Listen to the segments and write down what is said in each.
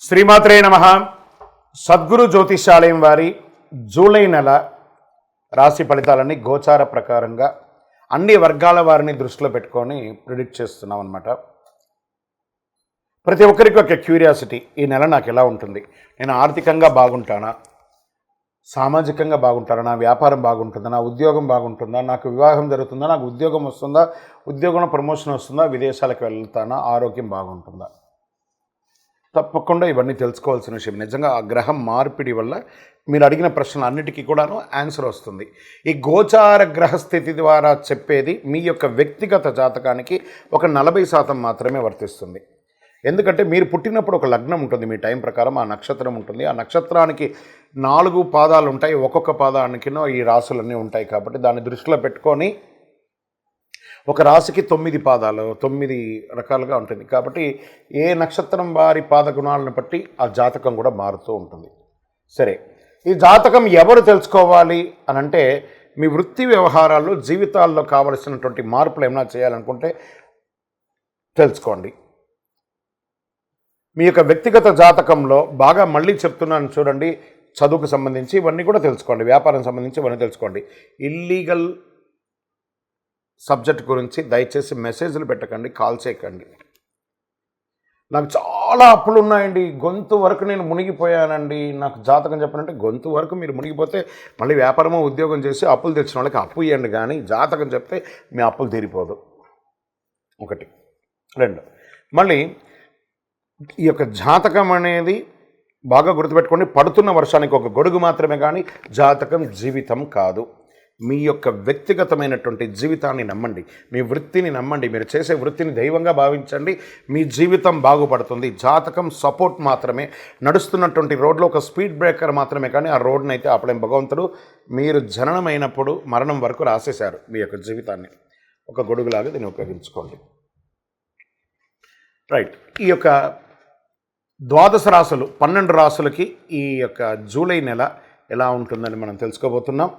శ్రీమాత్రే నమః. సద్గురు జ్యోతిషాలయం వారి జూలై నెల రాశి ఫలితాలని గోచార ప్రకారంగా అన్ని వర్గాల వారిని దృష్టిలో పెట్టుకొని ప్రిడిక్ట్ చేస్తున్నాం అన్నమాట. ప్రతి ఒక్కరికి ఒక క్యూరియాసిటీ, ఈ నెల నాకు ఎలా ఉంటుంది, నేను ఆర్థికంగా బాగుంటానా, సామాజికంగా బాగుంటానా, నా వ్యాపారం బాగుంటుందా, నా ఉద్యోగం బాగుంటుందా, నాకు వివాహం జరుగుతుందా, నాకు ఉద్యోగం వస్తుందా, ఉద్యోగంలో ప్రమోషన్ వస్తుందా, విదేశాలకు వెళ్తానా, ఆరోగ్యం బాగుంటుందా. తప్పకుండా ఇవన్నీ తెలుసుకోవాల్సిన విషయం. నిజంగా ఆ గ్రహం మార్పిడి వల్ల మీరు అడిగిన ప్రశ్నలు అన్నిటికీ కూడాను ఆన్సర్ వస్తుంది. ఈ గోచార గ్రహస్థితి ద్వారా చెప్పేది మీ యొక్క వ్యక్తిగత జాతకానికి ఒక 40% మాత్రమే వర్తిస్తుంది. ఎందుకంటే మీరు పుట్టినప్పుడు ఒక లగ్నం ఉంటుంది, మీ టైం ప్రకారం ఆ నక్షత్రం ఉంటుంది. ఆ నక్షత్రానికి 4 పాదాలు ఉంటాయి, ఒక్కొక్క పాదానికినో ఈ రాసులన్నీ ఉంటాయి. కాబట్టి దాన్ని దృష్టిలో పెట్టుకొని ఒక రాశికి 9 పాదాలు, 9 రకాలుగా ఉంటుంది. కాబట్టి ఏ నక్షత్రం వారి పాదగుణాలను బట్టి ఆ జాతకం కూడా మారుతూ ఉంటుంది. సరే, ఈ జాతకం ఎవరు తెలుసుకోవాలి అని అంటే, మీ వృత్తి వ్యవహారాల్లో జీవితాల్లో కావలసినటువంటి మార్పులు ఏమైనా చేయాలనుకుంటే తెలుసుకోండి. మీ యొక్క వ్యక్తిగత జాతకంలో బాగా మళ్ళీ చెప్తున్నాను చూడండి, చదువుకు సంబంధించి ఇవన్నీ కూడా తెలుసుకోండి, వ్యాపారం సంబంధించి ఇవన్నీ తెలుసుకోండి. ఇల్లీగల్ సబ్జెక్ట్ గురించి దయచేసి మెసేజ్లు పెట్టకండి, కాల్ చేయకండి. నాకు చాలా అప్పులు ఉన్నాయండి, గొంతు వరకు నేను మునిగిపోయానండి, నాకు జాతకం చెప్పనంటే గొంతు వరకు మీరు మునిగిపోతే మళ్ళీ వ్యాపారమో ఉద్యోగం చేసి అప్పులు తెచ్చిన వాళ్ళకి అప్పు ఇవ్వండి, కానీ జాతకం చెప్తే మీ అప్పులు తీరిపోదు. 1, 2 మళ్ళీ ఈ యొక్క జాతకం అనేది బాగా గుర్తుపెట్టుకోండి. పడుతున్న వర్షానికి ఒక గొడుగు మాత్రమే, కానీ జాతకం జీవితం కాదు. మీ యొక్క వ్యక్తిగతమైనటువంటి జీవితాన్ని నమ్మండి, మీ వృత్తిని నమ్మండి, మీరు చేసే వృత్తిని దైవంగా భావించండి, మీ జీవితం బాగుపడుతుంది. జాతకం సపోర్ట్ మాత్రమే, నడుస్తున్నటువంటి రోడ్లో ఒక స్పీడ్ బ్రేకర్ మాత్రమే, కానీ ఆ రోడ్ని అయితే ఆపలేం భగవంతుడు. మీరు జననమైనప్పుడు మరణం వరకు రాసేశారు మీ యొక్క జీవితాన్ని, ఒక గొడుగులాగా దీన్ని ఉపయోగించుకోండి. రైట్, ఈ యొక్క 12 రాశులు 12 రాశులకి ఈ యొక్క జూలై నెల ఎలా ఉంటుందని మనం తెలుసుకోబోతున్నాం.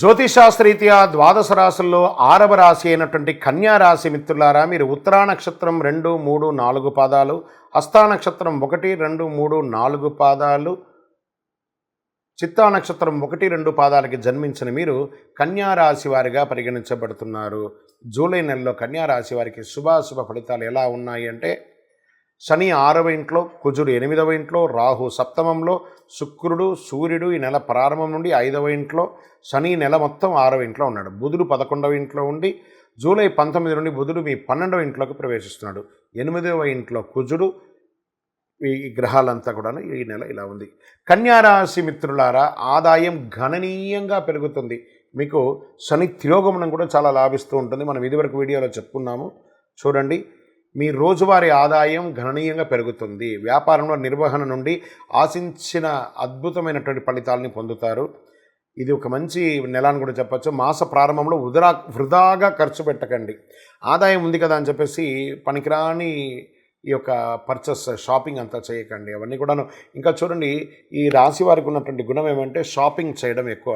జ్యోతిషాస్త్రరీత్యా 12 రాశుల్లో 6వ రాశి అయినటువంటి కన్యా రాశి మిత్రులారా, మీరు ఉత్తరా నక్షత్రం 2, 3, 4 పాదాలు, హస్తా నక్షత్రం 1, 2, 3, 4 పాదాలు, చిత్తా నక్షత్రం 1, 2 పాదాలకి జన్మించిన మీరు కన్యా రాశి వారిగా పరిగణించబడుతున్నారు. జూలై నెలలో కన్యా రాశి వారికి శుభాశుభ ఫలితాలు ఎలా ఉన్నాయి అంటే, శని 6వ ఇంట్లో, కుజుడు 8వ ఇంట్లో, రాహు 7మంలో, శుక్రుడు సూర్యుడు ఈ నెల ప్రారంభం నుండి 5వ ఇంట్లో, శని నెల మొత్తం 6వ ఇంట్లో ఉన్నాడు. బుధుడు 11వ ఇంట్లో ఉండి జూలై 19 నుండి బుధుడు మీ 12వ ఇంట్లోకి ప్రవేశిస్తున్నాడు. 8వ ఇంట్లో కుజుడు. ఈ గ్రహాలంతా కూడా ఈ నెల ఇలా ఉంది. కన్యారాశి మిత్రులారా, ఆదాయం గణనీయంగా పెరుగుతుంది. మీకు శని తిరోగమనం కూడా చాలా లాభిస్తూ ఉంటుంది. మనం ఇదివరకు వీడియోలో చెప్పుకున్నాము, చూడండి. మీ రోజువారీ ఆదాయం గణనీయంగా పెరుగుతుంది. వ్యాపారంలో నిర్వహణ నుండి ఆశించిన అద్భుతమైనటువంటి ఫలితాలని పొందుతారు. ఇది ఒక మంచి నెల అని కూడా చెప్పచ్చు. మాస ప్రారంభంలో వృధాగా ఖర్చు పెట్టకండి. ఆదాయం ఉంది కదా అని చెప్పేసి పనికిరాని ఈ యొక్క పర్చేస్, షాపింగ్ అంతా చేయకండి. అవన్నీ కూడాను. ఇంకా చూడండి, ఈ రాశి వారికి ఉన్నటువంటి గుణం ఏమంటే షాపింగ్ చేయడం ఎక్కువ.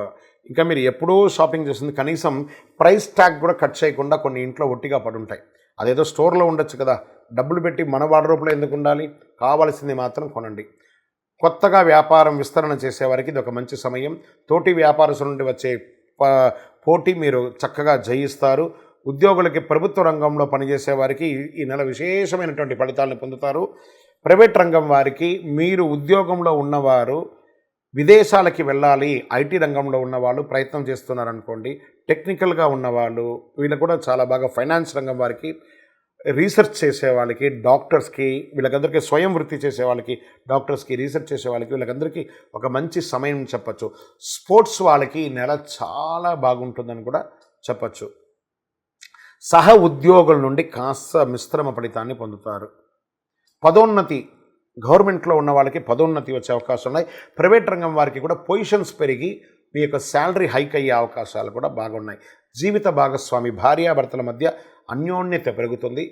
ఇంకా మీరు ఎప్పుడూ షాపింగ్ చేస్తుంది, కనీసం ప్రైస్ ట్యాగ్ కూడా కట్ చేయకుండా కొన్ని ఇంట్లో ఒట్టిగా పడి ఉంటాయి. అదేదో స్టోర్లో ఉండొచ్చు కదా, డబ్బులు పెట్టి మన వార్డ్రోబ్లో ఎందుకు ఉండాలి, కావాల్సింది మాత్రం కొనండి. కొత్తగా వ్యాపారం విస్తరణ చేసేవారికి ఇది ఒక మంచి సమయం. తోటి వ్యాపారస్తుల నుండి వచ్చే పోటీ మీరు చక్కగా జయిస్తారు. ఉద్యోగులకి, ప్రభుత్వ రంగంలో పనిచేసే వారికి ఈ నెల విశేషమైనటువంటి ఫలితాలను పొందుతారు. ప్రైవేట్ రంగం వారికి, మీరు ఉద్యోగంలో ఉన్నవారు విదేశాలకి వెళ్ళాలి, ఐటీ రంగంలో ఉన్నవాళ్ళు ప్రయత్నం చేస్తున్నారనుకోండి, టెక్నికల్గా ఉన్నవాళ్ళు, వీళ్ళు కూడా చాలా బాగా, ఫైనాన్స్ రంగం వారికి, రీసెర్చ్ చేసే వాళ్ళకి, డాక్టర్స్కి, వీళ్ళకందరికీ స్వయం వృత్తి చేసే వాళ్ళకి, డాక్టర్స్కి, రీసెర్చ్ చేసే వాళ్ళకి, వీళ్ళకందరికీ ఒక మంచి సమయం చెప్పచ్చు. స్పోర్ట్స్ వాళ్ళకి ఈ నెల చాలా బాగుంటుందని కూడా చెప్పచ్చు. సహ ఉద్యోగుల నుండి కాస్త మిశ్రమ ఫలితాన్ని పొందుతారు. పదోన్నతి, గవర్నమెంట్లో ఉన్న వాళ్ళకి పదోన్నతి వచ్చే అవకాశాలు ఉన్నాయి. ప్రైవేట్ రంగం వారికి కూడా పొజిషన్స్ పెరిగి మీ యొక్క శాలరీ హైక్ అయ్యే అవకాశాలు కూడా బాగున్నాయి. జీవిత భాగస్వామి, భార్యాభర్తల మధ్య అన్యోన్యత పెరుగుతుంది.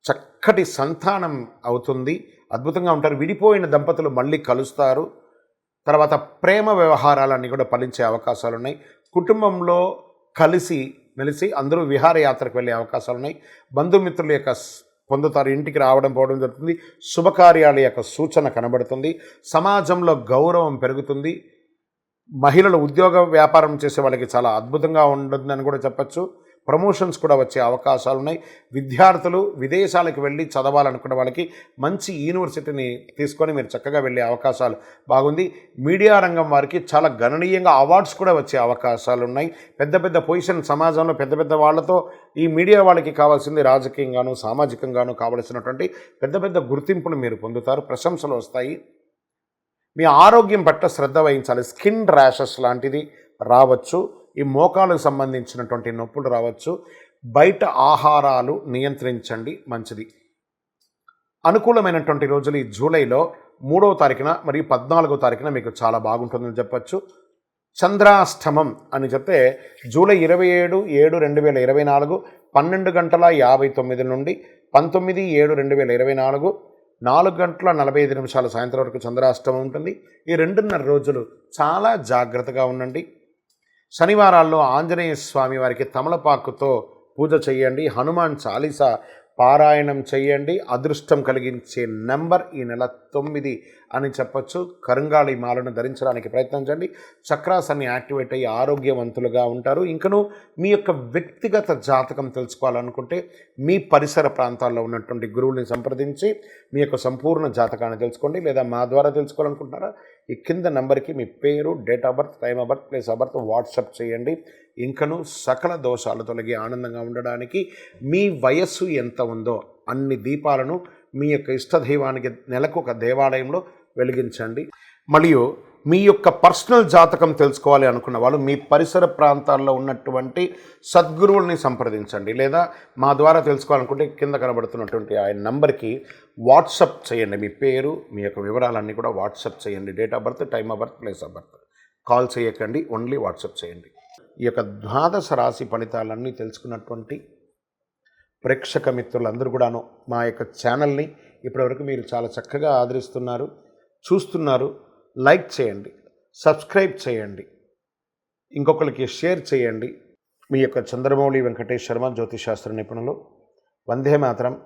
చక్కటి సంతానం అవుతుంది, అద్భుతంగా ఉంటారు. విడిపోయిన దంపతులు మళ్ళీ కలుస్తారు. తర్వాత ప్రేమ వ్యవహారాలన్నీ కూడా ఫలించే అవకాశాలు ఉన్నాయి. కుటుంబంలో కలిసి మెలిసి అందరూ విహారయాత్రకు వెళ్ళే అవకాశాలు ఉన్నాయి. బంధుమిత్రుల యొక్క పొందుతారు, ఇంటికి రావడం పోవడం జరుగుతుంది, శుభకార్యాల యొక్క సూచన కనబడుతుంది, సమాజంలో గౌరవం పెరుగుతుంది, మహిళలు ఉద్యోగ వ్యాపారం చేసే వాళ్ళకి చాలా అద్భుతంగా ఉంటుందని కూడా చెప్పచ్చు. ప్రమోషన్స్ కూడా వచ్చే అవకాశాలు ఉన్నాయి. విద్యార్థులు విదేశాలకు వెళ్ళి చదవాలనుకున్న వాళ్ళకి మంచి యూనివర్సిటీని తీసుకొని మీరు చక్కగా వెళ్ళే అవకాశాలు బాగుంది. మీడియా రంగం వారికి చాలా గణనీయంగా అవార్డ్స్ కూడా వచ్చే అవకాశాలు ఉన్నాయి. పెద్ద పెద్ద పొజిషన్ సమాజంలో పెద్ద పెద్ద వాళ్ళతో ఈ మీడియా వాళ్ళకి కావాల్సింది రాజకీయంగాను సామాజికంగాను కావలసినటువంటి పెద్ద పెద్ద గుర్తింపులు మీరు పొందుతారు, ప్రశంసలు వస్తాయి. మీ ఆరోగ్యం పట్ల శ్రద్ధ వహించాలి. స్కిన్ ర్యాషెస్ లాంటిది రావచ్చు, ఈ మోకాలకు సంబంధించినటువంటి నొప్పులు రావచ్చు. బయట ఆహారాలు నియంత్రించండి, మంచిది. అనుకూలమైనటువంటి రోజులు ఈ జూలైలో 3వ తారీఖున మరియు 14వ తారీఖున మీకు చాలా బాగుంటుందని చెప్పచ్చు. చంద్రాష్టమం అని చెప్తే జూలై 27/7/2024 12:59 నుండి 19/7/2024 4:45 సాయంత్రం వరకు చంద్రాష్టమం ఉంటుంది. ఈ 2.5 రోజులు చాలా జాగ్రత్తగా ఉండండి. శనివారాల్లో ఆంజనేయ స్వామి వారికి తమలపాకుతో పూజ చేయండి, హనుమాన్ చాలీసా పారాయణం చేయండి. అదృష్టం కలిగించే నెంబర్ ఈ నెల 9 అని చెప్పచ్చు. కరుంగాళి మాలను ధరించడానికి ప్రయత్నించండి. చక్రాస్ అన్ని యాక్టివేట్ అయ్యి ఆరోగ్యవంతులుగా ఉంటారు. ఇంకను మీ యొక్క వ్యక్తిగత జాతకం తెలుసుకోవాలనుకుంటే మీ పరిసర ప్రాంతాల్లో ఉన్నటువంటి గురువుని సంప్రదించి మీ యొక్క సంపూర్ణ జాతకాన్ని తెలుసుకోండి. లేదా మా ద్వారా తెలుసుకోవాలనుకుంటున్నారా, ఈ కింద నెంబర్కి మీ పేరు, date of birth, time of birth, place of birth WhatsApp చేయండి. ఇంకను సకల దోషాలు తొలగి ఆనందంగా ఉండడానికి మీ వయస్సు ఎంత ఉందో అన్ని దీపాలను మీ యొక్క ఇష్టదైవానికి నెలకు ఒక దేవాలయంలో వెలిగించండి. మరియు మీ యొక్క పర్సనల్ జాతకం తెలుసుకోవాలి అనుకున్న వాళ్ళు మీ పరిసర ప్రాంతాల్లో ఉన్నటువంటి సద్గురువుల్ని సంప్రదించండి. లేదా మా ద్వారా తెలుసుకోవాలనుకుంటే కింద కనబడుతున్నటువంటి ఆ నంబర్కి వాట్సప్ చేయండి. మీ పేరు, మీ యొక్క వివరాలన్నీ కూడా వాట్సప్ చేయండి. Date of birth, time of birth, place of birth. Call చేయకండి, ఓన్లీ వాట్సప్ చేయండి. ఈ యొక్క ద్వాదశ రాశి ఫలితాలన్నీ తెలుసుకున్నటువంటి ప్రేక్షక మిత్రులందరూ కూడాను మా యొక్క ఛానల్ని ఇప్పటివరకు మీరు చాలా చక్కగా ఆదరిస్తున్నారు, చూస్తున్నారు. లైక్ చేయండి, సబ్స్క్రైబ్ చేయండి, ఇంకొకరికి షేర్ చేయండి. మీ యొక్క చంద్రమౌళి వెంకటేష్ శర్మ, జ్యోతిశాస్త్ర నిపుణులు. వందే మాతరం.